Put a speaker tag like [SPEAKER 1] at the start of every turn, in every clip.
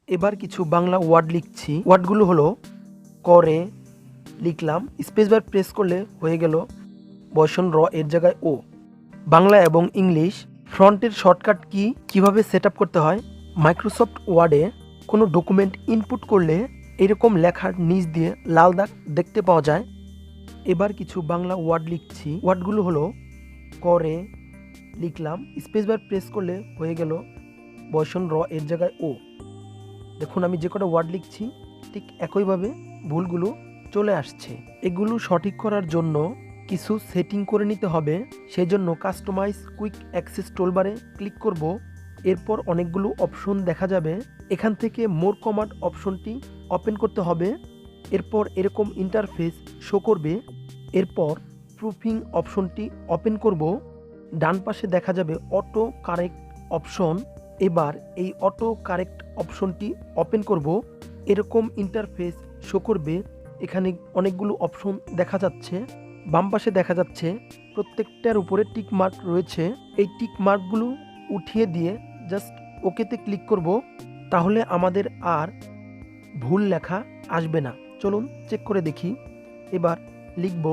[SPEAKER 1] এবার কিছু বাংলা ওয়ার্ড লিখছি। ওয়ার্ডগুলো হলো করে লিখলাম, স্পেস বার প্রেস করলে হয়ে গেল বসন র এর জায়গায় ও। বাংলা এবং ইংলিশ ফ্রন্টের শর্টকাট কি কিভাবে সেট আপ করতে হয়। মাইক্রোসফট ওয়ার্ডে কোনো ডকুমেন্ট ইনপুট করলে এরকম লেখার নিচ দিয়ে লাল দাগ দেখতে পাওয়া যায়। এবার কিছু বাংলা ওয়ার্ড লিখছি। ওয়ার্ডগুলো হলো করে লিখলাম, স্পেস বার প্রেস করলে হয়ে গেল বসন র এর জায়গায় ও। দেখুন আমি যে কটা ওয়ার্ড লিখছি ঠিক একইভাবে ভুলগুলো চলে আসছে। এগুলো সঠিক করার জন্য কিছু সেটিং করে নিতে হবে। সেই জন্য কাস্টমাইজ কুইক অ্যাক্সেস টুলবারে ক্লিক করব। এরপর অনেকগুলো অপশন দেখা যাবে। এখান থেকে মোর কমান্ড অপশনটি ওপেন করতে হবে। এরপর এরকম ইন্টারফেস শো করবে। এরপর প্রুফিং অপশনটি ওপেন করব। ডান পাশে দেখা যাবে অটো কারেক্ট অপশন। এবার এই অটো কারেক্ট অপশনটি ওপেন করব। এরকম ইন্টারফেস শো করবে। এখানে অনেকগুলো অপশন দেখা যাচ্ছে। বাম পাশে দেখা যাচ্ছে প্রত্যেকটার উপরে টিক মার্ক রয়েছে। এই টিক মার্কগুলো উঠিয়ে দিয়ে জাস্ট ওকেতে ক্লিক করব। তাহলে আমাদের আর ভুল লেখা আসবে না। চলুন চেক করে দেখি। এবার লিখব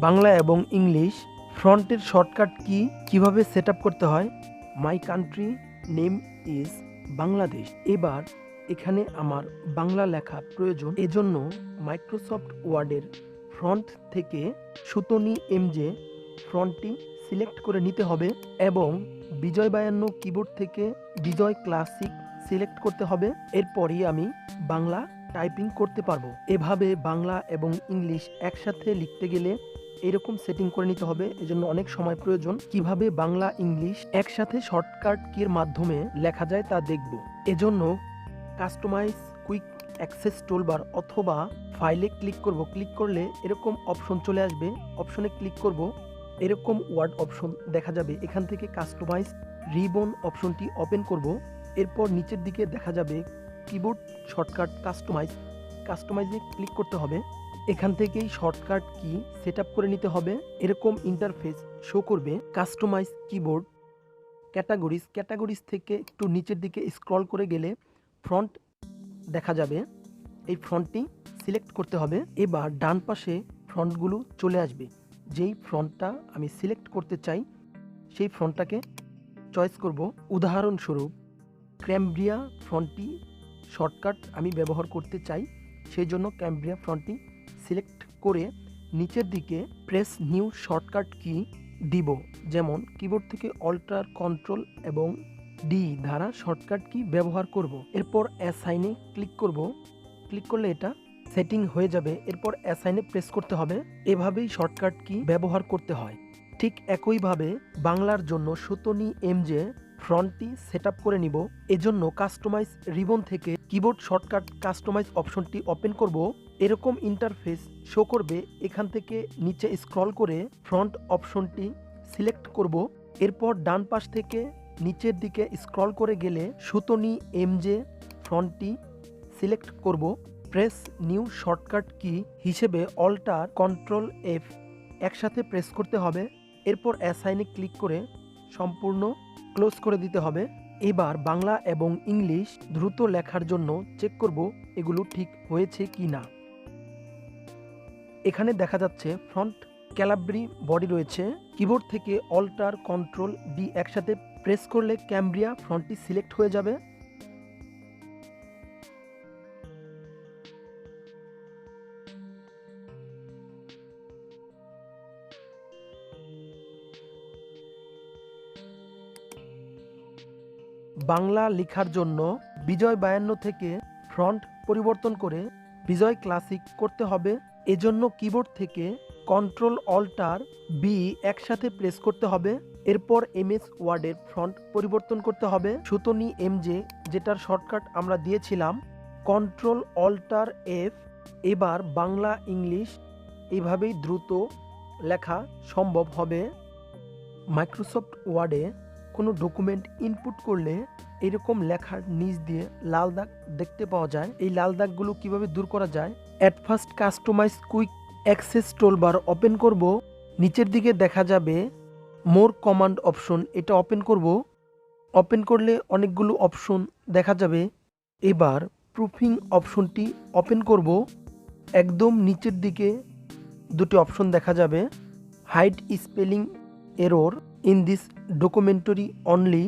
[SPEAKER 1] বাংলা এবং ইংলিশ ফ্রন্টের শর্টকাট কি কিভাবে সেট আপ করতে হয়। My country name is Bangladesh. এবার এখানে আমার বাংলা লেখা প্রয়োজন। এজন্য মাইক্রোসফট ওয়ার্ডের ফ্রন্ট থেকে সুতনি এমজে ফ্রন্টটি সিলেক্ট করে নিতে হবে এবং বিজয় 52 কিবোর্ড থেকে বিজয় ক্লাসিক সিলেক্ট করতে হবে। এরপরই আমি বাংলা টাইপিং করতে পারবো। এভাবে বাংলা এবং ইংলিশ একসাথে লিখতে গেলে এরকম সেটিং করে নিতে হবে। এজন্য অনেক সময় প্রয়োজন। কিভাবে বাংলা ইংলিশ একসাথে শর্টকাট কির মাধ্যমে লেখা যায় তা দেখব। এজন্য কাস্টমাইজ কুইক অ্যাক্সেস টুলবার অথবা ফাইলে ক্লিক করব। ক্লিক করলে এরকম অপশন চলে আসবে। অপশনে ক্লিক করব। এরকম ওয়ার্ড অপশন দেখা যাবে। এখান থেকে কাস্টমাইজ রিবন অপশনটি ওপেন করব। এরপর নিচের দিকে দেখা যাবে কিবোর্ড শর্টকাট কাস্টমাইজে ক্লিক করতে হবে। এখান থেকেই শর্টকাট কি সেট আপ করে নিতে হবে। এরকম ইন্টারফেস শো করবে। কাস্টমাইজ কিবোর্ড ক্যাটাগরিজ থেকে একটু নিচের দিকে স্ক্রল করে গেলে ফ্রন্ট দেখা যাবে। এই ফ্রন্টটি সিলেক্ট করতে হবে। এবার ডান পাশে ফ্রন্টগুলো চলে আসবে। যেই ফ্রন্টটা আমি সিলেক্ট করতে চাই সেই ফ্রন্টটাকে চয়েস করব। উদাহরণস্বরূপ ক্যামব্রিয়া ফ্রন্টটি শর্টকাট আমি ব্যবহার করতে চাই। সেই জন্য ক্যামব্রিয়া ফ্রন্টটি সিলেক্ট করে নিচের দিকে প্রেস নিউ শর্টকাট কি দিব। যেমন কিবোর্ড থেকে অল্টার কন্ট্রোল এবং ডি দ্বারা শর্টকাট কি ব্যবহার করব। এরপর অ্যাসাইনে ক্লিক করব। ক্লিক করলে এটা সেটিং হয়ে যাবে। এরপর অ্যাসাইনে প্রেস করতে হবে। এভাবেই শর্টকাট কি ব্যবহার করতে হয়। ঠিক একইভাবে বাংলার জন্য সুতনি এমজে ফ্রন্টটি সেট আপ করে নিব। এজন্য কাস্টমাইজ রিবন থেকে কিবোর্ড শর্টকাট কাস্টমাইজ অপশনটি ওপেন করব। এরকম ইন্টারফেস শো করবে। এখান থেকে নিচে স্ক্রল করে ফ্রন্ট অপশনটি সিলেক্ট করব। এরপর ডান পাশ থেকে নিচের দিকে স্ক্রল করে গেলে সুতনি এমজে ফ্রন্টটি সিলেক্ট করব। প্রেস নিউ শর্টকাট কি হিসেবে অল্টার কন্ট্রোল এফ একসাথে প্রেস করতে হবে। এরপর অ্যাসাইনে ক্লিক করে সম্পূর্ণ ক্লোজ করে দিতে হবে। এবার বাংলা এবং ইংলিশ দ্রুত লেখার জন্য চেক করব এগুলো ঠিক হয়েছে কি না। এখানে দেখা যাচ্ছে ফ্রন্ট ক্যালাব্রি বডি রয়েছে। কিবোর্ড থেকে অল্টার কন্ট্রোল ডি একসাথে প্রেস করলে ক্যামব্রিয়া ফ্রন্টটি সিলেক্ট হয়ে যাবে। বাংলা লেখার জন্য বিজয় 52 থেকে ফ্রন্ট পরিবর্তন করে বিজয় ক্লাসিক করতে হবে। এজন্য কিবোর্ড থেকে কন্ট্রোল অল্টার বি একসাথে প্রেস করতে হবে। এরপর এমএস ওয়ার্ডের ফ্রন্ট পরিবর্তন করতে হবে। সুতনি এমজে যেটার শর্টকাট আমরা দিয়েছিলাম কন্ট্রোল অল্টার এফ। এবার বাংলা ইংলিশ এভাবেই দ্রুত লেখা সম্ভব হবে। মাইক্রোসফট ওয়ার্ডে কোনো ডকুমেন্ট ইনপুট করলে এরকম লেখার নিচ দিয়ে লাল দাগ দেখতে পাওয়া যায়। এই লাল দাগগুলো কিভাবে দূর করা যায়। At first customize quick access toolbar open করব। নিচের দিকে দেখা যাবে মোর কমান্ড অপশন, এটা ওপেন করব। ওপেন করলে অনেকগুলো অপশন দেখা যাবে। এবার প্রুফিং অপশনটি ওপেন করব। একদম নিচের দিকে দুটি অপশন দেখা যাবে, hide spelling error in this documentary only,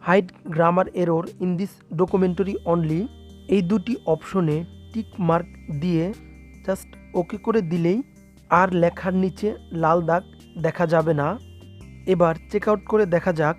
[SPEAKER 1] hide grammar error in this documentary only. এই দুটি অপশনে টিক মার্ক দিয়ে জাস্ট ওকে করে দিলেই আর লেখার নিচে লাল দাগ দেখা যাবে না। এবার চেক আউট করে দেখা যাক